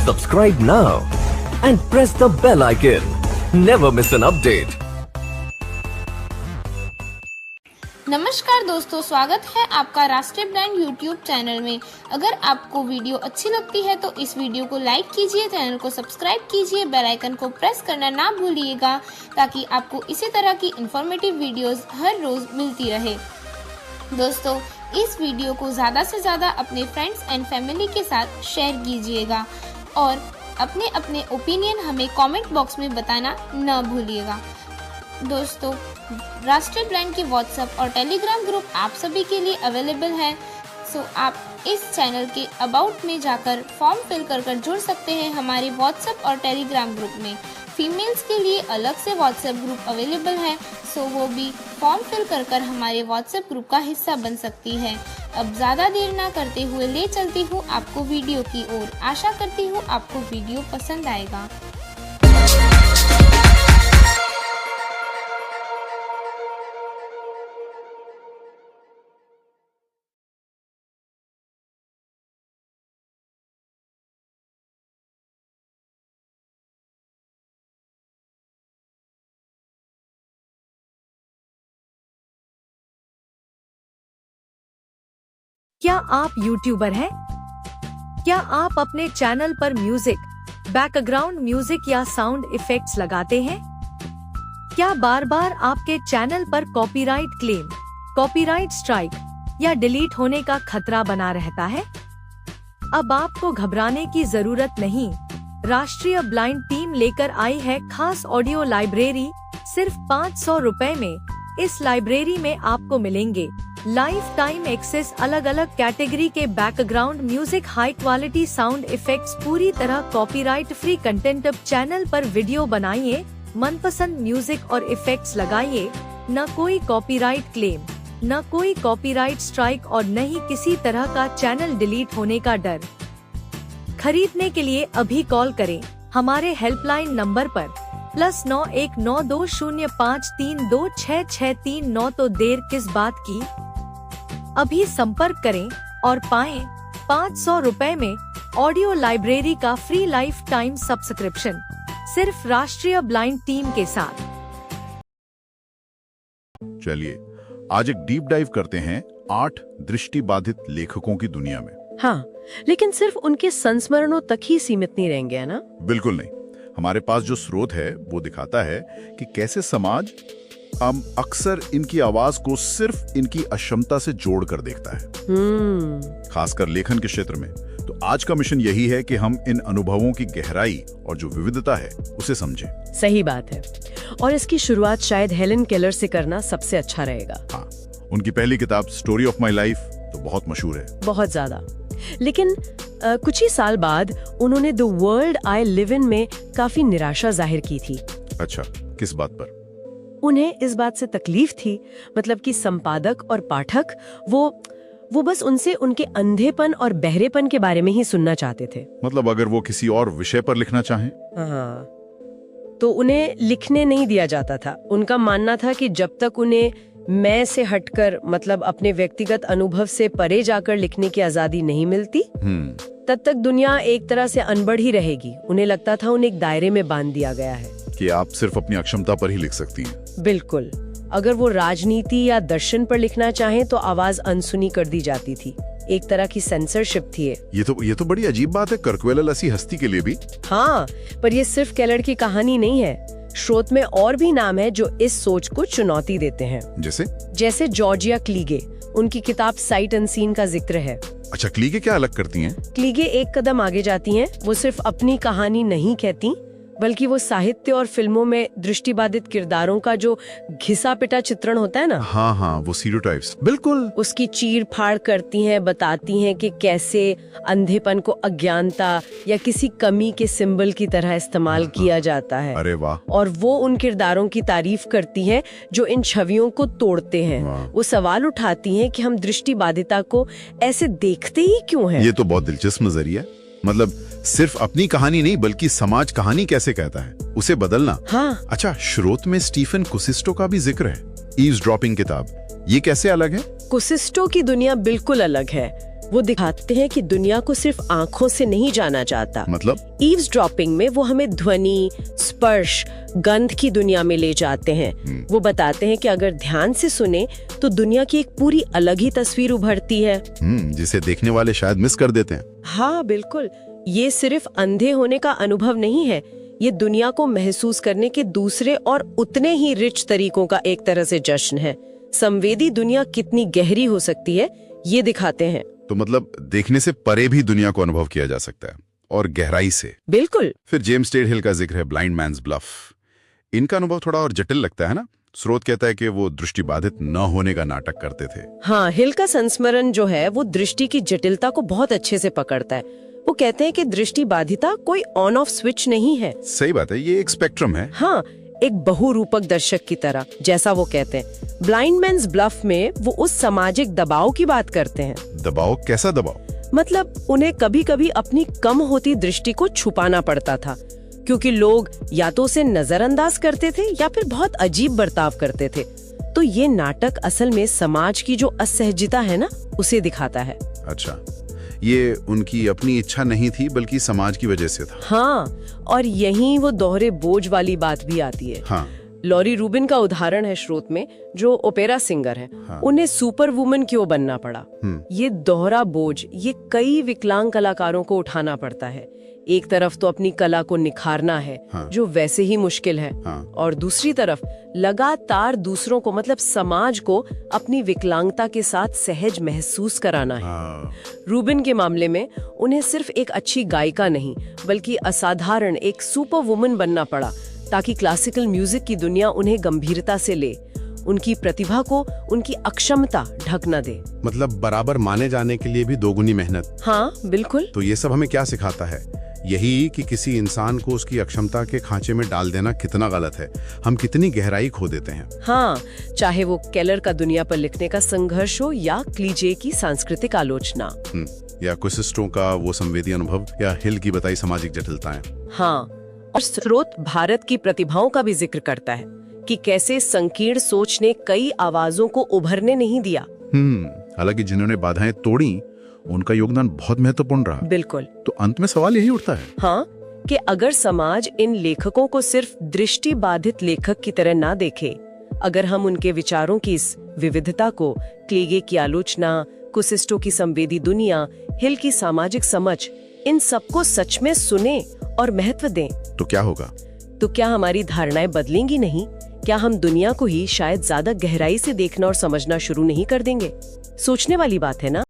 Subscribe now and press the bell icon. Never miss an update. नमस्कार दोस्तों, स्वागत है आपका राष्ट्रीय ब्रांड यूट्यूब चैनल में। अगर आपको वीडियो अच्छी लगती है तो इस वीडियो को लाइक कीजिए, चैनल को सब्सक्राइब कीजिए, बेल आइकन को प्रेस करना ना भूलिएगा ताकि आपको इसी तरह की इंफॉर्मेटिव वीडियोस हर रोज मिलती रहे। दोस्तों, इस वीडियो को ज़्यादा से ज़्यादा अपने फ्रेंड्स एंड फैमिली के साथ शेयर कीजिएगा और अपने अपने ओपिनियन हमें कमेंट बॉक्स में बताना न भूलिएगा। दोस्तों, राष्ट्रीय ब्रांड के व्हाट्सएप और टेलीग्राम ग्रुप आप सभी के लिए अवेलेबल है। सो आप इस चैनल के अबाउट में जाकर फॉर्म फिल कर जुड़ सकते हैं हमारे व्हाट्सएप और टेलीग्राम ग्रुप में। फीमेल्स के लिए अलग से व्हाट्सएप ग्रुप अवेलेबल है, सो वो भी फॉर्म फिल कर हमारे व्हाट्सएप ग्रुप का हिस्सा बन सकती है। अब ज़्यादा देर ना करते हुए ले चलती हूँ आपको वीडियो की ओर। आशा करती हूँ आपको वीडियो पसंद आएगा। क्या आप यूट्यूबर हैं? क्या आप अपने चैनल पर म्यूजिक, बैकग्राउंड म्यूजिक या साउंड इफेक्ट्स लगाते हैं? क्या बार बार आपके चैनल पर कॉपीराइट क्लेम, कॉपीराइट स्ट्राइक या डिलीट होने का खतरा बना रहता है? अब आपको घबराने की जरूरत नहीं। राष्ट्रीय ब्लाइंड टीम लेकर आई है खास ऑडियो लाइब्रेरी। सिर्फ 500 रुपए में इस लाइब्रेरी में आपको मिलेंगे लाइफ टाइम एक्सेस, अलग अलग कैटेगरी के background music, high quality sound effects, पूरी तरह कॉपीराइट फ्री कंटेंट। अब चैनल पर वीडियो बनाइए, मनपसंद म्यूजिक और इफेक्ट्स लगाइए। न कोई कॉपीराइट क्लेम, न कोई कॉपीराइट स्ट्राइक और न ही किसी तरह का चैनल डिलीट होने का डर। खरीदने के लिए अभी कॉल करें हमारे हेल्पलाइन नंबर पर +91 920532669। तो देर किस बात की, अभी संपर्क करें और पाएं 500 रुपए में ऑडियो लाइब्रेरी का फ्री लाइफ टाइम सब्सक्रिप्शन, सिर्फ राष्ट्रीय ब्लाइंड टीम के साथ। चलिए आज एक डीप डाइव करते हैं 8 दृष्टिबाधित लेखकों की दुनिया में। हाँ, लेकिन सिर्फ उनके संस्मरणों तक ही सीमित नहीं रहेंगे, है ना? बिल्कुल नहीं। हमारे पास जो स्रोत है वो दिखाता है कि कैसे समाज अक्सर इनकी आवाज को सिर्फ इनकी अक्षमता से जोड़ कर देखता है, खासकर लेखन के क्षेत्र में। तो आज का मिशन यही है कि हम इन अनुभवों की गहराई और जो विविधता है उसे समझें। सही बात है। और इसकी शुरुआत शायद हेलन केलर से करना सबसे अच्छा रहेगा। हाँ, उनकी पहली किताब स्टोरी ऑफ माई लाइफ तो बहुत मशहूर है, बहुत ज्यादा। लेकिन कुछ ही साल बाद उन्होंने the world I live in में काफी निराशा जाहिर की थी। अच्छा, किस बात पर? उन्हें इस बात से तकलीफ थी, मतलब कि संपादक और पाठक वो बस उनसे उनके अंधेपन और बहरेपन के बारे में ही सुनना चाहते थे। मतलब अगर वो किसी और विषय पर लिखना चाहें? हाँ, तो उन्हें लिखने नहीं दिया जाता था। उनका मानना था कि जब तक उन्हें मैं से हटकर, मतलब अपने व्यक्तिगत अनुभव से परे जाकर लिखने की आजादी नहीं मिलती, तब तक दुनिया एक तरह से अनबढ़ ही रहेगी। उन्हें लगता था उन्हें एक दायरे में बांध दिया गया है कि आप सिर्फ अपनी अक्षमता पर ही लिख सकती हैं। बिल्कुल। अगर वो राजनीति या दर्शन पर लिखना चाहें तो आवाज अनसुनी कर दी जाती थी। एक तरह की सेंसरशिप थी। ये तो बड़ी अजीब बात है कर्कवेलल ऐसी हस्ती के लिए भी। हाँ, पर ये सिर्फ केलर की कहानी नहीं है। स्रोत में और भी नाम है जो इस सोच को चुनौती देते हैं। जैसे जॉर्जिया क्लीगे। उनकी किताब साइट अनसीन का जिक्र है। अच्छा, क्लीगे क्या अलग करती हैं? क्लीगे एक कदम आगे जाती हैं। वो सिर्फ अपनी कहानी नहीं कहती, बल्कि वो साहित्य और फिल्मों में दृष्टिबाधित किरदारों का जो घिसा पिटा चित्रण होता है ना, हाँ, वो स्टीरियोटाइप्स, बिल्कुल उसकी चीर फाड़ करती हैं, बताती हैं कि कैसे अंधेपन को अज्ञानता या किसी कमी के सिंबल की तरह इस्तेमाल किया जाता है। अरे वाह। और वो उन किरदारों की तारीफ करती हैं जो इन छवियों को तोड़ते हैं। वो सवाल उठाती हैं कि हम दृष्टिबाधिता को ऐसे देखते ही क्यों हैं। ये तो बहुत दिलचस्प नजरिया। मतलब सिर्फ अपनी कहानी नहीं बल्कि समाज कहानी कैसे कहता है उसे बदलना। हाँ। अच्छा, स्रोत में स्टीफन कुसिस्टो का भी जिक्र है। ईव्सड्रॉपिंग किताब, ये कैसे अलग है? कुसिस्टो की दुनिया बिल्कुल अलग है। वो दिखाते हैं कि दुनिया को सिर्फ आंखों से नहीं जाना जाता। मतलब ईव्सड्रॉपिंग में वो हमें ध्वनि, स्पर्श, गंध की दुनिया में ले जाते हैं। वो बताते हैं कि अगर ध्यान से सुने तो दुनिया की एक पूरी अलग ही तस्वीर उभरती है। जिसे देखने वाले शायद मिस कर देते हैं। हाँ बिल्कुल, ये सिर्फ अंधे होने का अनुभव नहीं है, ये दुनिया को महसूस करने के दूसरे और उतने ही रिच तरीकों का एक तरह से जश्न है। संवेदी दुनिया कितनी गहरी हो सकती है ये दिखाते हैं। तो मतलब देखने से परे भी दुनिया को अनुभव किया जा सकता है, और गहराई से। बिल्कुल। फिर जेम्स टेड हिल का जिक्र है ब्लाइंड मैन्स ब्लफ। इनका अनुभव थोड़ा और जटिल लगता है ना। स्रोत कहता है कि वो दृष्टिबाधित न होने का नाटक करते थे। हाँ, हिल का संस्मरण जो है वो दृष्टि की जटिलता को बहुत अच्छे से पकड़ता है। वो कहते हैं कि दृष्टि बाधिता कोई ऑन ऑफ स्विच नहीं है। सही बात है, ये एक स्पेक्ट्रम है। हाँ, एक बहुरूपक दर्शक की तरह, जैसा वो कहते हैं। ब्लाइंड मैन्स ब्लफ में वो उस सामाजिक दबाव की बात करते हैं। दबाव? कैसा दबाव? मतलब उन्हें कभी कभी अपनी कम होती दृष्टि को छुपाना पड़ता था, क्योंकि लोग या तो उसे नजरअंदाज करते थे या फिर बहुत अजीब बर्ताव करते थे। तो ये नाटक असल में समाज की जो असहजता है ना, उसे दिखाता है। अच्छा, ये उनकी अपनी इच्छा नहीं थी बल्कि समाज की वजह से था। हाँ, और यहीं वो दोहरे बोझ वाली बात भी आती है। हाँ। लॉरी रूबिन का उदाहरण है स्रोत में, जो ओपेरा सिंगर है। हाँ। उन्हें सुपर वुमन क्यों बनना पड़ा? ये दोहरा बोझ ये कई विकलांग कलाकारों को उठाना पड़ता है। एक तरफ तो अपनी कला को निखारना है, हाँ। जो वैसे ही मुश्किल है, हाँ। और दूसरी तरफ लगातार दूसरों को, मतलब समाज को, अपनी विकलांगता के साथ सहज महसूस कराना है। हाँ। रूबिन के मामले में उन्हें सिर्फ एक अच्छी गायिका नहीं बल्कि असाधारण एक सुपर वुमन बनना पड़ा, ताकि क्लासिकल म्यूजिक की दुनिया उन्हें गंभीरता से ले, उनकी प्रतिभा को उनकी अक्षमता ढक न दे। मतलब बराबर माने जाने के लिए भी दोगुनी मेहनत। हाँ बिल्कुल। तो ये सब हमें क्या सिखाता है? यही कि किसी इंसान को उसकी अक्षमता के खांचे में डाल देना कितना गलत है। हम कितनी गहराई खो देते हैं। हाँ, चाहे वो केलर का दुनिया पर लिखने का संघर्ष हो या क्लीजे की सांस्कृतिक आलोचना, या कुसिस्टों का वो संवेदी अनुभव, या हिल की बताई सामाजिक जटिलताएं। हाँ, और स्रोत भारत की प्रतिभाओं का भी जिक्र करता है कि कैसे संकीर्ण सोच ने कई आवाजों को उभरने नहीं दिया। हालांकि जिन्होंने बाधाएं तोड़ी उनका योगदान बहुत महत्वपूर्ण रहा। बिल्कुल। तो अंत में सवाल यही उठता है, हाँ, कि अगर समाज इन लेखकों को सिर्फ दृष्टि बाधित लेखक की तरह ना देखे, अगर हम उनके विचारों की इस विविधता को, क्लीगे की आलोचना, कुसिस्टो की संवेदी दुनिया, हिल की सामाजिक समझ, इन सबको सच में सुने और महत्व दें, तो क्या होगा? तो क्या हमारी धारणाएं बदलेंगी नहीं? क्या हम दुनिया को ही शायद ज्यादा गहराई से देखना और समझना शुरू नहीं कर देंगे? सोचने वाली बात है ना।